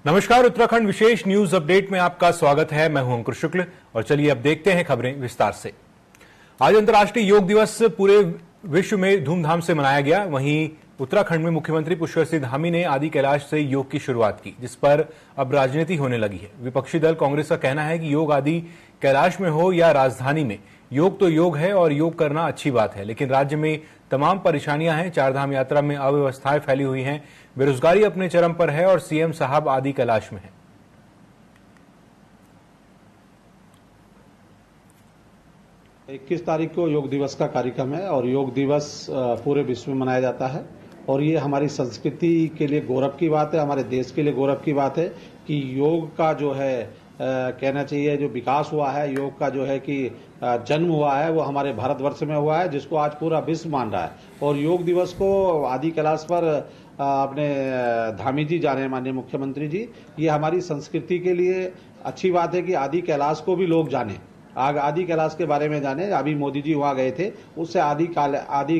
नमस्कार, उत्तराखंड विशेष news update में आपका स्वागत है। मैं हूं अंकुर शुक्ल और चलिए अब देखते हैं खबरें विस्तार से। आज अंतर्राष्ट्रीय योग दिवस पूरे विश्व में धूमधाम से मनाया गया। वहीं उत्तराखंड में मुख्यमंत्री पुष्कर सिंह धामी ने आदि कैलाश से योग की शुरुआत की, जिस पर अब राजनीति होने लगी है। विपक्षी दल कांग्रेस का कहना है कि योग आदि कैलाश में हो या राजधानी में, योग तो योग है और योग करना अच्छी बात है, लेकिन राज्य में तमाम परेशानियां हैं। चारधाम यात्रा में अव्यवस्थाएं फैली हुई हैं, बेरोजगारी अपने चरम पर है और सीएम साहब आदि कैलाश में है। 21 तारीख को योग दिवस का कार्यक्रम है और योग दिवस पूरे विश्व में मनाया जाता है और ये हमारी संस्कृति के लिए गौरव की बात है, हमारे देश के लिए गौरव की बात है कि योग का जो है कहना चाहिए जो विकास हुआ है, योग का जो है कि जन्म हुआ है वो हमारे भारतवर्ष में हुआ है, जिसको आज पूरा विश्व मान रहा है। और योग दिवस को आदि कैलाश पर अपने धामी जी जा रहे हैं, माननीय मुख्यमंत्री जी। ये हमारी संस्कृति के लिए अच्छी बात है कि आदि कैलाश को भी लोग जाने, आदि कैलाश के बारे में जाने। अभी मोदी जी वहां गए थे, उससे आदि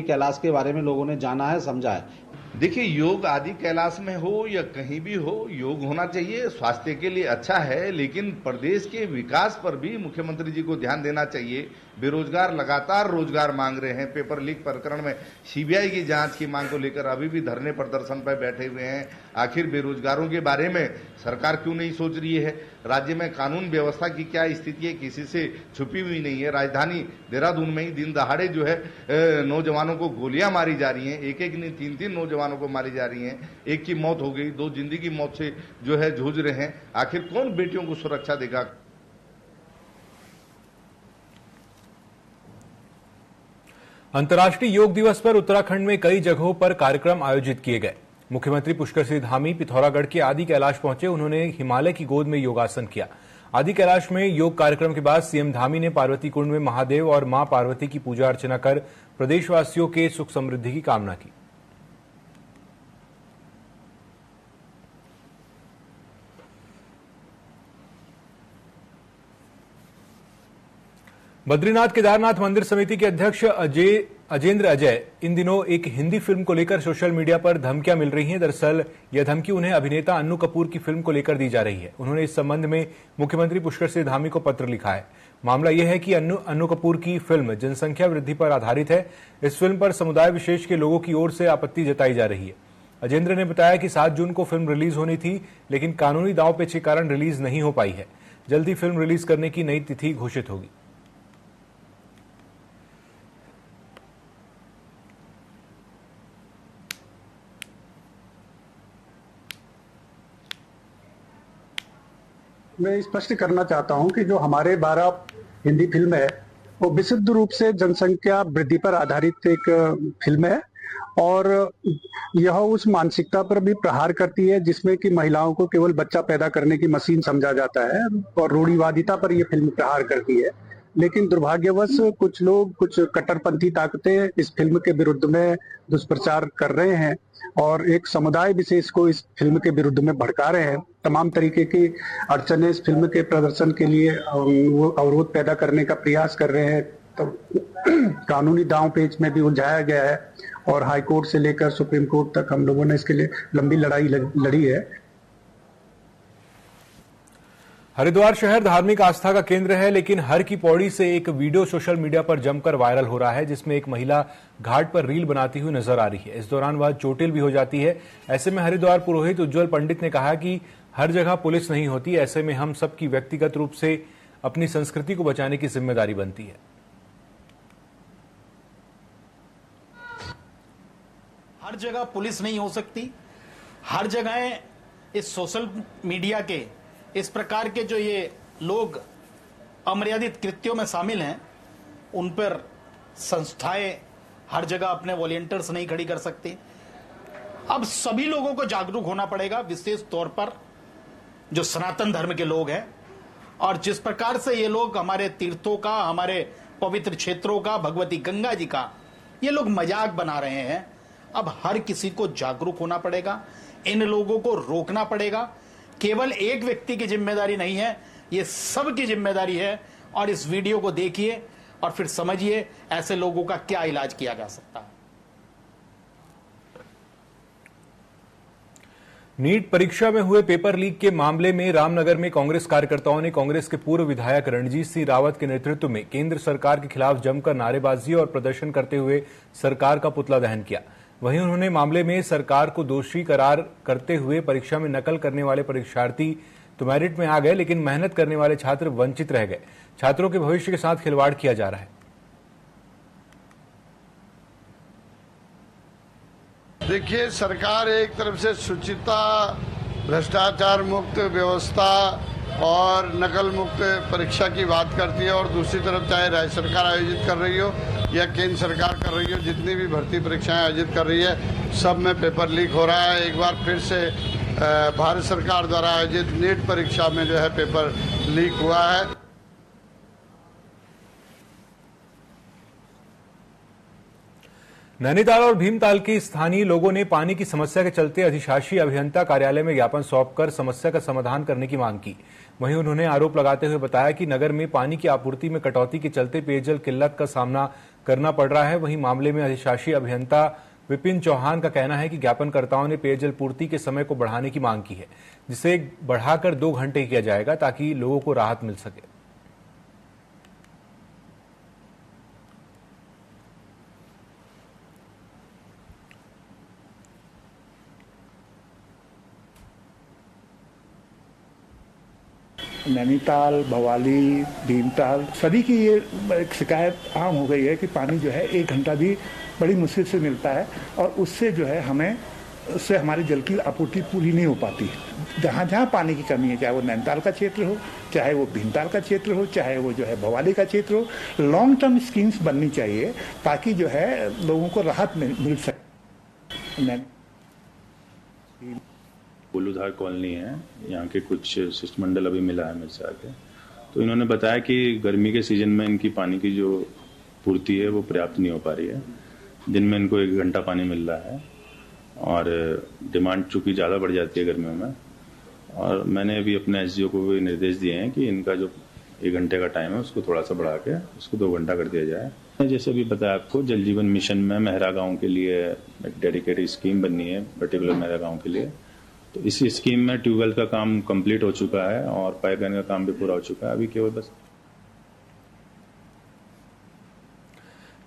कैलाश के बारे में लोगों ने जाना है, समझा है। देखिए, योग आदि कैलाश में हो या कहीं भी हो, योग होना चाहिए, स्वास्थ्य के लिए अच्छा है, लेकिन प्रदेश के विकास पर भी मुख्यमंत्री जी को ध्यान देना चाहिए। बेरोजगार लगातार रोजगार मांग रहे हैं। पेपर लीक प्रकरण में सीबीआई की जांच की मांग को लेकर अभी भी धरने प्रदर्शन पर बैठे हुए हैं। आखिर बेरोजगारों के बारे में सरकार क्यों नहीं सोच रही है? राज्य में कानून व्यवस्था की क्या स्थिति है, किसी से छुपी हुई नहीं है। राजधानी देहरादून में ही दिन दहाड़े जो है नौजवानों को गोलियां मारी जा रही हैं, एक नहीं 3-3 नौजवानों को मारी जा रही हैं। एक की मौत हो गई, 2 जिंदगी मौत से जो है जूझ रहे हैं। आखिर कौन बेटियों को सुरक्षा देगा? अंतर्राष्ट्रीय योग दिवस पर उत्तराखंड में कई जगहों पर कार्यक्रम आयोजित किए गए। मुख्यमंत्री पुष्कर सिंह धामी पिथौरागढ़ के आदि कैलाश पहुंचे। उन्होंने हिमालय की गोद में योगासन किया। आदि कैलाश में योग कार्यक्रम के बाद सीएम धामी ने पार्वती कुंड में महादेव और मां पार्वती की पूजा अर्चना कर प्रदेशवासियों के सुख समृद्धि की कामना की। बद्रीनाथ केदारनाथ मंदिर समिति के अध्यक्ष अजेंद्र अजय इन दिनों एक हिंदी फिल्म को लेकर सोशल मीडिया पर धमकियां मिल रही हैं। दरअसल यह धमकी उन्हें अभिनेता अन्नू कपूर की फिल्म को लेकर दी जा रही है। उन्होंने इस संबंध में मुख्यमंत्री पुष्कर सिंह धामी को पत्र लिखा है। मामला यह है कि अन्नू कपूर की फिल्म जनसंख्या वृद्धि पर आधारित है। इस फिल्म पर समुदाय विशेष के लोगों की ओर से आपत्ति जताई जा रही है। अजेंद्र ने बताया कि 7 जून को फिल्म रिलीज होनी थी, लेकिन कानूनी दांवपेच के कारण रिलीज नहीं हो पाई है। जल्द ही फिल्म रिलीज करने की नई तिथि घोषित होगी। मैं स्पष्ट करना चाहता हूं कि जो हमारे 12 हिंदी फिल्म है वो विशुद्ध रूप से जनसंख्या वृद्धि पर आधारित एक फिल्म है और यह उस मानसिकता पर भी प्रहार करती है जिसमें कि महिलाओं को केवल बच्चा पैदा करने की मशीन समझा जाता है और रूढ़िवादिता पर यह फिल्म प्रहार करती है। लेकिन दुर्भाग्यवश कुछ लोग, कुछ कट्टरपंथी ताकतें इस फिल्म के विरुद्ध में दुष्प्रचार कर रहे हैं और एक समुदाय विशेष को इस फिल्म के विरुद्ध में भड़का रहे हैं। तमाम तरीके की अड़चने इस फिल्म के प्रदर्शन के लिए वो अवरोध पैदा करने का प्रयास कर रहे हैं। तो कानूनी दांवपेच में भी उलझाया गया है और हाईकोर्ट से लेकर सुप्रीम कोर्ट तक हम लोगों ने इसके लिए लंबी लड़ाई लड़ी है। हरिद्वार शहर धार्मिक आस्था का केंद्र है, लेकिन हर की पौड़ी से एक वीडियो सोशल मीडिया पर जमकर वायरल हो रहा है, जिसमें एक महिला घाट पर रील बनाती हुई नजर आ रही है। इस दौरान वह चोटिल भी हो जाती है। ऐसे में हरिद्वार पुरोहित उज्जवल पंडित ने कहा कि हर जगह पुलिस नहीं होती, ऐसे में हम सबकी व्यक्तिगत रूप से अपनी संस्कृति को बचाने की जिम्मेदारी बनती है। हर जगह पुलिस नहीं हो सकती। हर जगह इस सोशल मीडिया के इस प्रकार के जो ये लोग अमर्यादित कृत्यों में शामिल हैं, उन पर संस्थाएं हर जगह अपने वॉलंटियर्स नहीं खड़ी कर सकती। अब सभी लोगों को जागरूक होना पड़ेगा, विशेष तौर पर जो सनातन धर्म के लोग हैं। और जिस प्रकार से ये लोग हमारे तीर्थों का, हमारे पवित्र क्षेत्रों का, भगवती गंगा जी का ये लोग मजाक बना रहे हैं, अब हर किसी को जागरूक होना पड़ेगा, इन लोगों को रोकना पड़ेगा। केवल एक व्यक्ति की जिम्मेदारी नहीं है, ये सब की जिम्मेदारी है। और इस वीडियो को देखिए और फिर समझिए ऐसे लोगों का क्या इलाज किया जा सकता है। नीट परीक्षा में हुए पेपर लीक के मामले में रामनगर में कांग्रेस कार्यकर्ताओं ने कांग्रेस के पूर्व विधायक रणजीत सिंह रावत के नेतृत्व में केंद्र सरकार के खिलाफ जमकर नारेबाजी और प्रदर्शन करते हुए सरकार का पुतला दहन किया। वहीं उन्होंने मामले में सरकार को दोषी करार करते हुए परीक्षा में नकल करने वाले परीक्षार्थी तो मेरिट में आ गए, लेकिन मेहनत करने वाले छात्र वंचित रह गए। छात्रों के भविष्य के साथ खिलवाड़ किया जा रहा है। देखिए, सरकार एक तरफ से शुचिता, भ्रष्टाचार मुक्त व्यवस्था और नकल मुक्त परीक्षा की बात करती है, और दूसरी तरफ चाहे राज्य सरकार आयोजित कर रही हो या केंद्र सरकार कर रही हो, जितनी भी भर्ती परीक्षाएं आयोजित कर रही है, सब में पेपर लीक हो रहा है। एक बार फिर से भारत सरकार द्वारा आयोजित नीट परीक्षा में जो है पेपर लीक हुआ है। नैनीताल और भीमताल के स्थानीय लोगों ने पानी की समस्या के चलते अधिशासी अभियंता कार्यालय में ज्ञापन सौंपकर समस्या का समाधान करने की मांग की। वहीं उन्होंने आरोप लगाते हुए बताया कि नगर में पानी की आपूर्ति में कटौती के चलते पेयजल किल्लत का सामना करना पड़ रहा है। वहीं मामले में अधिशासी अभियंता विपिन चौहान का कहना है कि ज्ञापनकर्ताओं ने पेयजल पूर्ति के समय को बढ़ाने की मांग की है, जिसे बढ़ाकर 2 घंटे किया जाएगा ताकि लोगों को राहत मिल सके। नैनीताल, भवाली, भीमताल सभी की ये एक शिकायत आम हो गई है कि पानी जो है 1 घंटा भी बड़ी मुश्किल से मिलता है, और उससे जो है उससे हमारी जल की आपूर्ति पूरी नहीं हो पाती। जहाँ जहाँ पानी की कमी है, चाहे वो नैनीताल का क्षेत्र हो, चाहे वो भीमताल का क्षेत्र हो, चाहे वो जो है भवाली का क्षेत्र हो, लॉन्ग टर्म स्कीम्स बननी चाहिए ताकि जो है लोगों को राहत मिल सके। फूलधार कॉलोनी है, यहाँ के कुछ शिष्टमंडल अभी मिला है मेरे से आके, तो इन्होंने बताया कि गर्मी के सीजन में इनकी पानी की जो पूर्ति है वो पर्याप्त नहीं हो पा रही है। दिन में इनको 1 घंटा पानी मिल रहा है और डिमांड चूंकि ज़्यादा बढ़ जाती है गर्मियों में, और मैंने अभी अपने एसडीओ को भी निर्देश दिए हैं कि इनका जो 1 घंटे का टाइम है उसको थोड़ा सा बढ़ा के उसको 2 घंटा कर दिया जाए। जैसे अभी बताया आपको, जल जीवन मिशन में मेहरा गाँव के लिए एक डेडिकेटेड स्कीम बननी है, पर्टिकुलर मेहरा गाँव के लिए। तो इसी स्कीम में ट्यूबवेल का काम कंप्लीट हो चुका है और पाइपलाइन का काम भी पूरा हो चुका है। अभी केवल बस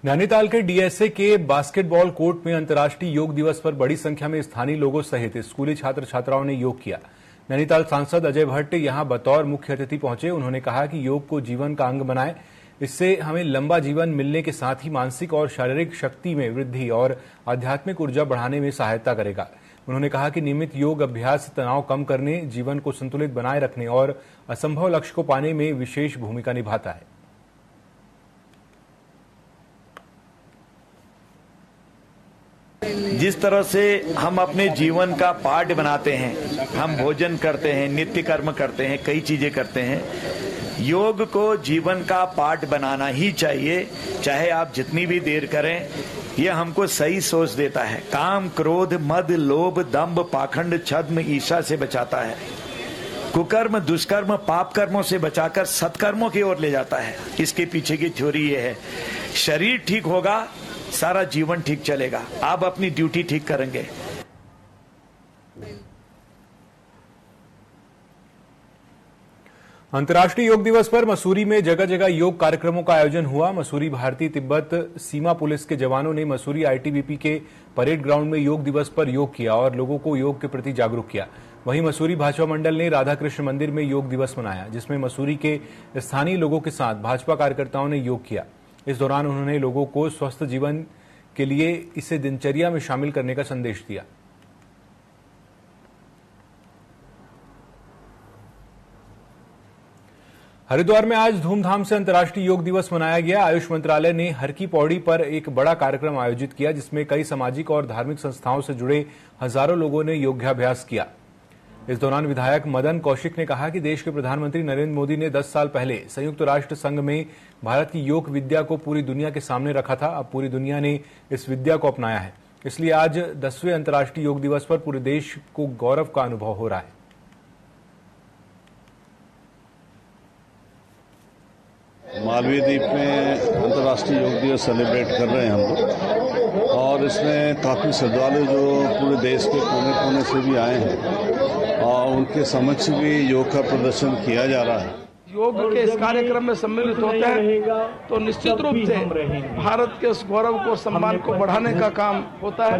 नैनीताल के डीएसए के बास्केटबॉल कोर्ट में अंतर्राष्ट्रीय योग दिवस पर बड़ी संख्या में स्थानीय लोगों सहित स्कूली छात्र छात्राओं ने योग किया। नैनीताल सांसद अजय भट्ट यहां बतौर मुख्य अतिथि पहुंचे। उन्होंने कहा कि योग को जीवन का अंग बनाएं, इससे हमें लंबा जीवन मिलने के साथ ही मानसिक और शारीरिक शक्ति में वृद्धि और आध्यात्मिक ऊर्जा बढ़ाने में सहायता करेगा। उन्होंने कहा कि नियमित योग अभ्यास तनाव कम करने, जीवन को संतुलित बनाए रखने और असंभव लक्ष्य को पाने में विशेष भूमिका निभाता है। जिस तरह से हम अपने जीवन का पार्ट बनाते हैं, हम भोजन करते हैं, नित्य कर्म करते हैं, कई चीजें करते हैं, योग को जीवन का पार्ट बनाना ही चाहिए। चाहे आप जितनी भी देर करें, यह हमको सही सोच देता है। काम, क्रोध, मद, लोभ, दंभ, पाखंड, छद्म, ईर्ष्या से बचाता है। कुकर्म, दुष्कर्म, पाप कर्मों से बचाकर सत्कर्मों की ओर ले जाता है। इसके पीछे की थ्योरी ये है, शरीर ठीक होगा, सारा जीवन ठीक चलेगा। आप अपनी ड्यूटी ठीक करेंगे। अंतर्राष्ट्रीय योग दिवस पर मसूरी में जगह जगह योग कार्यक्रमों का आयोजन हुआ। मसूरी भारतीय तिब्बत सीमा पुलिस के जवानों ने मसूरी आईटीबीपी के परेड ग्राउंड में योग दिवस पर योग किया और लोगों को योग के प्रति जागरूक किया। वहीं मसूरी भाजपा मंडल ने राधा कृष्ण मंदिर में योग दिवस मनाया, जिसमें मसूरी के स्थानीय लोगों के साथ भाजपा कार्यकर्ताओं ने योग किया। इस दौरान उन्होंने लोगों को स्वस्थ जीवन के लिए इसे दिनचर्या में शामिल करने का संदेश दिया। हरिद्वार में आज धूमधाम से अंतर्राष्ट्रीय योग दिवस मनाया गया। आयुष मंत्रालय ने हर की पौड़ी पर एक बड़ा कार्यक्रम आयोजित किया, जिसमें कई सामाजिक और धार्मिक संस्थाओं से जुड़े हजारों लोगों ने योगाभ्यास किया। इस दौरान विधायक मदन कौशिक ने कहा कि देश के प्रधानमंत्री नरेंद्र मोदी ने 10 साल पहले संयुक्त राष्ट्र संघ में भारत की योग विद्या को पूरी दुनिया के सामने रखा था। अब पूरी दुनिया ने इस विद्या को अपनाया है, इसलिए आज 10वें अंतर्राष्ट्रीय योग दिवस पर पूरे देश को गौरव का अनुभव हो रहा है। मालवीय द्वीप में अंतर्राष्ट्रीय योग दिवस सेलिब्रेट कर रहे हैं हम लोग। और इसमें काफ़ी श्रद्धालु जो पूरे देश के कोने कोने से भी आए हैं और उनके समक्ष भी योग का प्रदर्शन किया जा रहा है। योग के इस कार्यक्रम में सम्मिलित होते हैं तो निश्चित रूप से भारत के उस गौरव को, सम्मान को बढ़ाने का काम होता है।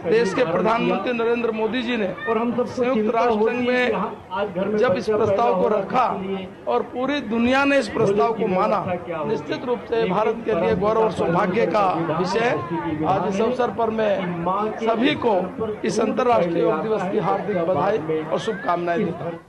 देश के प्रधानमंत्री नरेंद्र मोदी जी ने संयुक्त राष्ट्र संघ में जब इस प्रस्ताव को रखा और पूरी दुनिया ने इस प्रस्ताव को माना, निश्चित रूप से भारत के लिए गौरव और सौभाग्य का विषय। आज इस अवसर पर मैं सभी को इस अंतर्राष्ट्रीय योग दिवस की हार्दिक बधाई और शुभकामनाएं देता हूँ।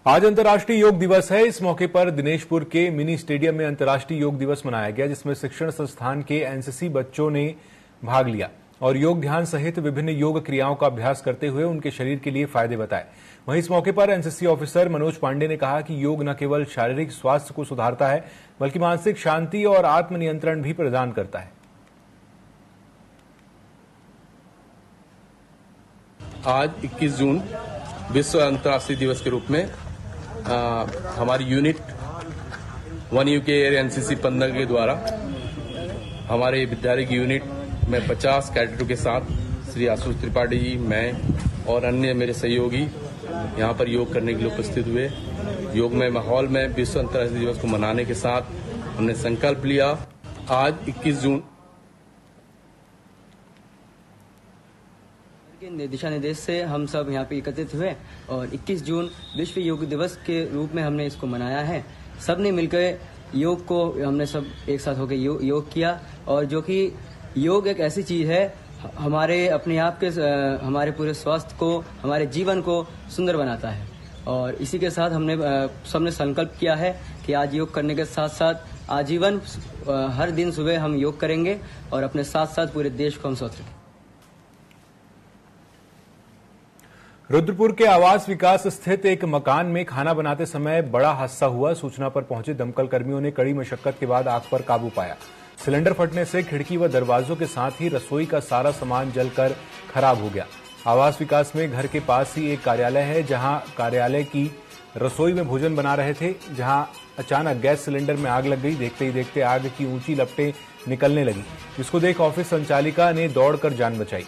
आज अंतर्राष्ट्रीय योग दिवस है। इस मौके पर दिनेशपुर के मिनी स्टेडियम में अंतर्राष्ट्रीय योग दिवस मनाया गया, जिसमें शिक्षण संस्थान के एनसीसी बच्चों ने भाग लिया और योग ध्यान सहित विभिन्न योग क्रियाओं का अभ्यास करते हुए उनके शरीर के लिए फायदे बताए। वहीं इस मौके पर एनसीसी ऑफिसर मनोज पांडे ने कहा कि योग न केवल शारीरिक स्वास्थ्य को सुधारता है बल्कि मानसिक शांति और आत्मनियंत्रण भी प्रदान करता है। आज 21 जून विश्व अंतर्राष्ट्रीय दिवस के रूप में हमारी यूनिट 1 यूके एयर एनसीसी 15 के द्वारा हमारे विद्यालय की यूनिट में 50 कैडेटों के साथ श्री आशुष त्रिपाठी जी, मैं और अन्य मेरे सहयोगी यहाँ पर योग करने के लिए उपस्थित हुए। योग में माहौल में विश्व अंतर्राष्ट्रीय दिवस को मनाने के साथ हमने संकल्प लिया, आज 21 जून के दिशा निर्देश से हम सब यहाँ पे एकत्रित हुए और 21 जून विश्व योग दिवस के रूप में हमने इसको मनाया है। सब ने मिलकर योग को हमने सब एक साथ होकर योग किया और जो कि योग एक ऐसी चीज है हमारे अपने आप के हमारे पूरे स्वास्थ्य को, हमारे जीवन को सुंदर बनाता है। और इसी के साथ हमने सबने संकल्प किया है कि आज योग करने के साथ साथ आजीवन हर दिन सुबह हम योग करेंगे और अपने साथ साथ पूरे देश को हम स्वस्थ रखेंगे। रुद्रपुर के आवास विकास स्थित एक मकान में खाना बनाते समय बड़ा हादसा हुआ। सूचना पर पहुंचे दमकल कर्मियों ने कड़ी मशक्कत के बाद आग पर काबू पाया। सिलेंडर फटने से खिड़की व दरवाजों के साथ ही रसोई का सारा सामान जलकर खराब हो गया। आवास विकास में घर के पास ही एक कार्यालय है, जहां कार्यालय की रसोई में भोजन बना रहे थे, जहां अचानक गैस सिलेंडर में आग लग गई। देखते ही देखते आग की ऊंची लपटें निकलने लगी, जिसको देख ऑफिस संचालिका ने दौड़कर जान बचाई।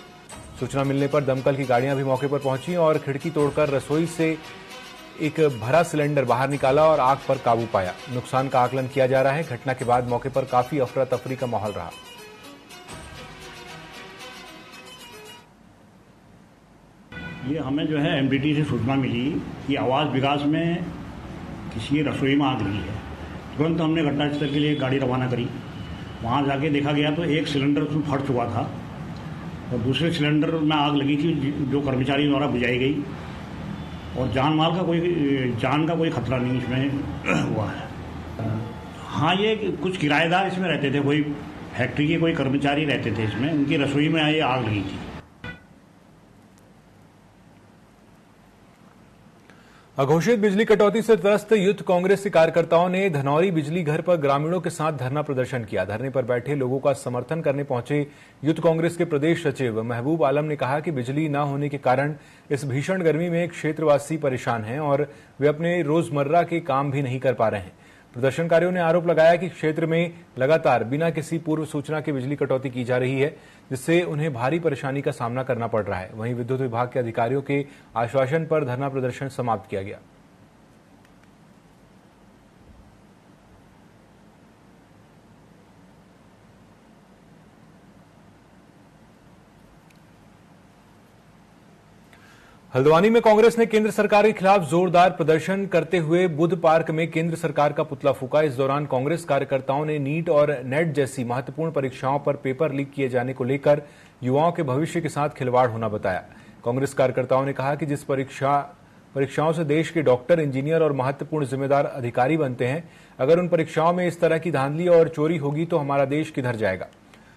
सूचना मिलने पर दमकल की गाड़ियां भी मौके पर पहुंची और खिड़की तोड़कर रसोई से एक भरा सिलेंडर बाहर निकाला और आग पर काबू पाया। नुकसान का आकलन किया जा रहा है। घटना के बाद मौके पर काफी अफरा तफरी का माहौल रहा। ये हमें जो है एमडीटी से सूचना मिली कि आवास विकास में किसी रसोई में आग लगी है। तुरंत हमने घटनास्थल के लिए गाड़ी रवाना करी। वहां जाके देखा गया तो एक सिलेंडर उसमें फट चुका था और दूसरे सिलेंडर में आग लगी थी जो कर्मचारी द्वारा बुझाई गई और जान का कोई खतरा नहीं इसमें हुआ है। हाँ, ये कुछ किराएदार इसमें रहते थे, कोई फैक्ट्री के कोई कर्मचारी रहते थे इसमें, उनकी रसोई में ये आग लगी थी। अघोषित बिजली कटौती से त्रस्त यूथ कांग्रेस के कार्यकर्ताओं ने धनौरी बिजली घर पर ग्रामीणों के साथ धरना प्रदर्शन किया। धरने पर बैठे लोगों का समर्थन करने पहुंचे यूथ कांग्रेस के प्रदेश सचिव महबूब आलम ने कहा कि बिजली न होने के कारण इस भीषण गर्मी में क्षेत्रवासी परेशान हैं और वे अपने रोजमर्रा के काम भी नहीं कर पा रहे हैं। प्रदर्शनकारियों ने आरोप लगाया कि क्षेत्र में लगातार बिना किसी पूर्व सूचना के बिजली कटौती की जा रही है, जिससे उन्हें भारी परेशानी का सामना करना पड़ रहा है। वहीं विद्युत विभाग के अधिकारियों के आश्वासन पर धरना प्रदर्शन समाप्त किया गया। हल्द्वानी में कांग्रेस ने केंद्र सरकार के खिलाफ जोरदार प्रदर्शन करते हुए बुद्ध पार्क में केंद्र सरकार का पुतला फूंका। इस दौरान कांग्रेस कार्यकर्ताओं ने नीट और नेट जैसी महत्वपूर्ण परीक्षाओं पर पेपर लीक किए जाने को लेकर युवाओं के भविष्य के साथ खिलवाड़ होना बताया। कांग्रेस कार्यकर्ताओं ने कहा कि जिस परीक्षाओं से देश के डॉक्टर, इंजीनियर और महत्वपूर्ण जिम्मेदार अधिकारी बनते हैं, अगर उन परीक्षाओं में इस तरह की धांधली और चोरी होगी तो हमारा देश किधर जाएगा।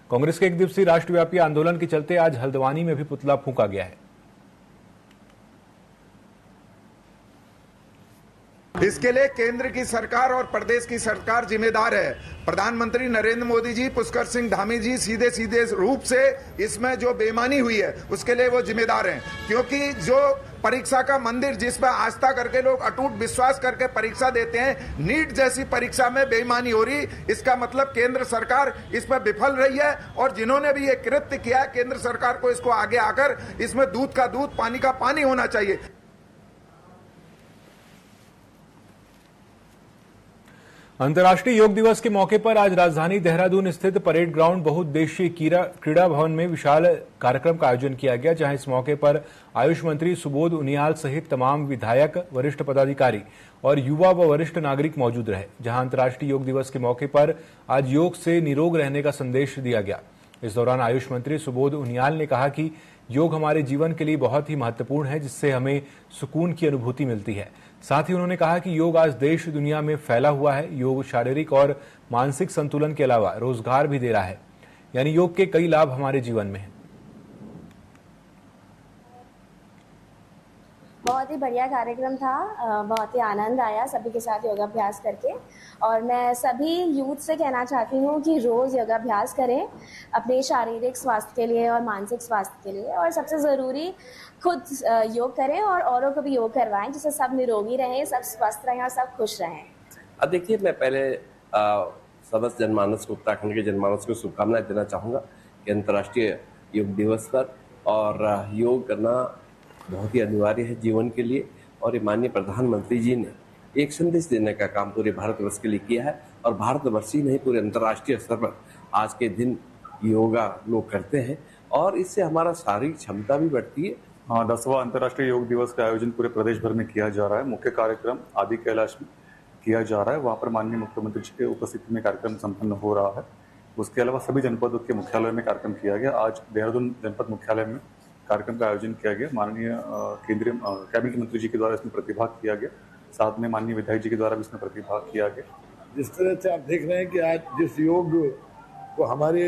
कांग्रेस के एक दिवसीय राष्ट्रव्यापी आंदोलन के चलते आज हल्द्वानी में भी पुतला फूंका गया है। इसके लिए केंद्र की सरकार और प्रदेश की सरकार जिम्मेदार है। प्रधानमंत्री नरेंद्र मोदी जी, पुष्कर सिंह धामी जी सीधे सीधे रूप से इसमें जो बेईमानी हुई है उसके लिए वो जिम्मेदार हैं, क्योंकि जो परीक्षा का मंदिर जिस पर आस्था करके लोग अटूट विश्वास करके परीक्षा देते हैं, नीट जैसी परीक्षा में बेईमानी हो रही, इसका मतलब केंद्र सरकार इस पर विफल रही है। और जिन्होंने भी ये कृत्य किया है, केंद्र सरकार को इसको आगे आकर इसमें दूध का दूध पानी का पानी होना चाहिए। अंतर्राष्ट्रीय योग दिवस के मौके पर आज राजधानी देहरादून स्थित परेड ग्राउंड बहुउद्देशीय क्रीड़ा भवन में विशाल कार्यक्रम का आयोजन किया गया, जहां इस मौके पर आयुष मंत्री सुबोध उनियाल सहित तमाम विधायक, वरिष्ठ पदाधिकारी और युवा व वरिष्ठ नागरिक मौजूद रहे। जहां अंतर्राष्ट्रीय योग दिवस के मौके पर आज योग से निरोग रहने का संदेश दिया गया। इस दौरान आयुष मंत्री सुबोध उनियाल ने कहा कि योग हमारे जीवन के लिए बहुत ही महत्वपूर्ण है, जिससे हमें सुकून की अनुभूति मिलती है। साथ ही उन्होंने कहा कि योग आज देश दुनिया में फैला हुआ है। योग शारीरिक और मानसिक संतुलन के अलावा रोजगार भी दे रहा है, यानी योग के कई लाभ हमारे जीवन में हैं। बहुत ही बढ़िया कार्यक्रम था, बहुत ही आनंद आया सभी के साथ योगाभ्यास करके। और मैं सभी यूथ से कहना चाहती हूँ कि रोज़ योगाभ्यास करें अपने शारीरिक स्वास्थ्य के लिए और मानसिक स्वास्थ्य के लिए, और सबसे ज़रूरी खुद योग करें और औरों को भी योग करवाएं, जिससे सब निरोगी रहें, सब स्वस्थ रहें और सब खुश रहें। अब देखिए, मैं पहले समस्त जनमानस को, उत्तराखंड के जनमानस को शुभकामनाएं देना चाहूँगा कि अंतर्राष्ट्रीय योग दिवस पर, और योग करना बहुत ही अनिवार्य है जीवन के लिए। और ये माननीय प्रधानमंत्री जी ने एक संदेश देने का काम पूरे भारतवर्ष के लिए किया है, और भारतवर्ष ही नहीं पूरे अंतर्राष्ट्रीय स्तर पर आज के दिन योगा लोग करते हैं, और इससे हमारा शारीरिक क्षमता भी बढ़ती है। 10वां अंतर्राष्ट्रीय योग दिवस का आयोजन पूरे प्रदेश भर में किया जा रहा है। मुख्य कार्यक्रम आदि कैलाश में किया जा रहा है, वहाँ पर माननीय मुख्यमंत्री जी के उपस्थिति में कार्यक्रम संपन्न हो रहा है। उसके अलावा सभी जनपदों के मुख्यालय में कार्यक्रम किया गया। आज देहरादून जनपद मुख्यालय में कार्यक्रम का आयोजन किया गया। माननीय केंद्रीय कैबिनेट मंत्री जी के द्वारा इसमें प्रतिभाग किया गया, साथ में माननीय विधायक जी के द्वारा भी इसमें प्रतिभाग किया गया। जिस तरह से आप देख रहे हैं कि आज जिस योग को हमारे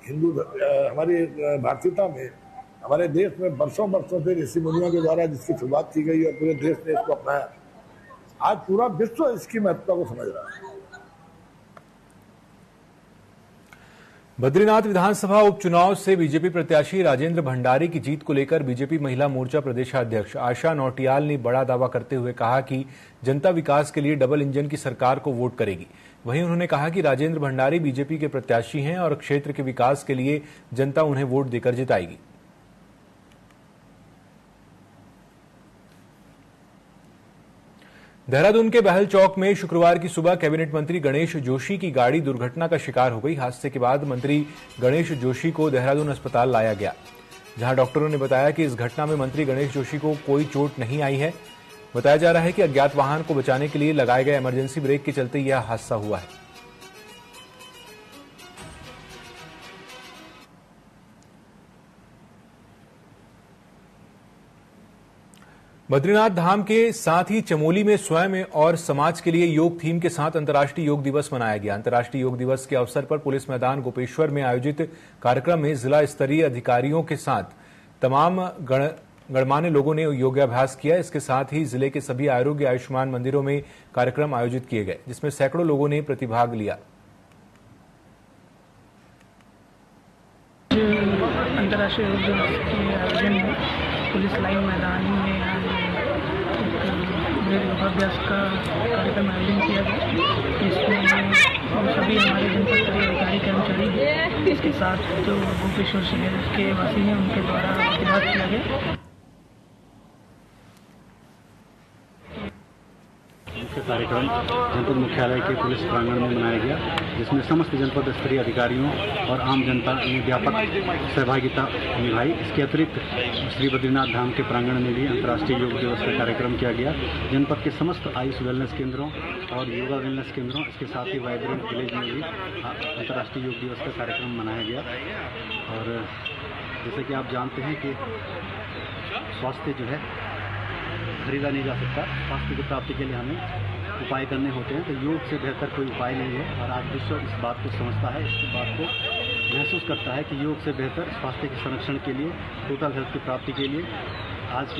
हमारी भारतीयता में, हमारे देश में बरसों से ऋषि मुनियों के द्वारा जिसकी शुरुआत की गई और पूरे देश ने इसको अपनाया, आज पूरा विश्व इसकी महत्ता को समझ रहा है। बद्रीनाथ विधानसभा उपचुनाव से बीजेपी प्रत्याशी राजेंद्र भंडारी की जीत को लेकर बीजेपी महिला मोर्चा प्रदेशाध्यक्ष आशा नौटियाल ने बड़ा दावा करते हुए कहा कि जनता विकास के लिए डबल इंजन की सरकार को वोट करेगी। वहीं उन्होंने कहा कि राजेंद्र भंडारी बीजेपी के प्रत्याशी हैं और क्षेत्र के विकास के लिए जनता उन्हें वोट देकर जिताएगी। देहरादून के बहल चौक में शुक्रवार की सुबह कैबिनेट मंत्री गणेश जोशी की गाड़ी दुर्घटना का शिकार हो गई। हादसे के बाद मंत्री गणेश जोशी को देहरादून अस्पताल लाया गया, जहां डॉक्टरों ने बताया कि इस घटना में मंत्री गणेश जोशी को कोई चोट नहीं आई है। बताया जा रहा है कि अज्ञात वाहन को बचाने के लिए लगाए गए इमरजेंसी ब्रेक के चलते यह हादसा हुआ है। बद्रीनाथ धाम के साथ ही चमोली में स्वयं और समाज के लिए योग थीम के साथ अंतर्राष्ट्रीय योग दिवस मनाया गया। अंतर्राष्ट्रीय योग दिवस के अवसर पर पुलिस मैदान गोपेश्वर में आयोजित कार्यक्रम में जिला स्तरीय अधिकारियों के साथ तमाम गणमान्य लोगों ने योगाभ्यास किया। इसके साथ ही जिले के सभी आरोग्य आयुष्मान मंदिरों में कार्यक्रम आयोजित किए गए, जिसमें सैकड़ों लोगों ने प्रतिभाग लिया। अंतर्राष्ट्रीय योग दिवस के आयोजन में पुलिस लाइन मैदान में योगाभ्यास का कार्यक्रम आयोजन किया गया। इसमें सभी हमारे जनपद स्तरीय अधिकारी कर्मचारी हैं, इसके साथ जो गोपेश्वर शहर के वासी हैं उनके द्वारा प्रतिभाग किया गया। मुख्य कार्यक्रम जनपद मुख्यालय के पुलिस प्रांगण में मनाया गया, जिसमें समस्त जनपद स्तरीय अधिकारियों और आम जनता ने व्यापक सहभागिता निभाई। इसके अतिरिक्त श्री बद्रीनाथ धाम के प्रांगण में भी अंतर्राष्ट्रीय योग दिवस का कार्यक्रम किया गया। जनपद के समस्त आयुष वेलनेस केंद्रों और योगा वेलनेस केंद्रों, इसके साथ ही वाइब्रेंट विलेज में भी अंतर्राष्ट्रीय योग दिवस का कार्यक्रम मनाया गया। और जैसे कि आप जानते हैं कि स्वास्थ्य जो है खरीदा नहीं जा सकता, स्वास्थ्य की प्राप्ति के लिए हमें उपाय करने होते हैं, तो योग से बेहतर कोई उपाय नहीं है। और आज विश्व इस बात को समझता है, इस बात को महसूस करता है कि योग से बेहतर स्वास्थ्य के संरक्षण के लिए, टोटल हेल्थ की प्राप्ति के लिए आज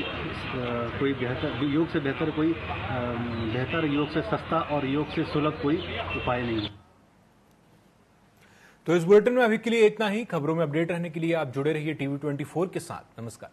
कोई बेहतर योग से बेहतर कोई बेहतर योग से सस्ता और योग से सुलभ कोई उपाय नहीं है। तो इस बुलेटिन में अभी के लिए इतना ही। खबरों में अपडेट रहने के लिए आप जुड़े रहिए TV24 के साथ। नमस्कार।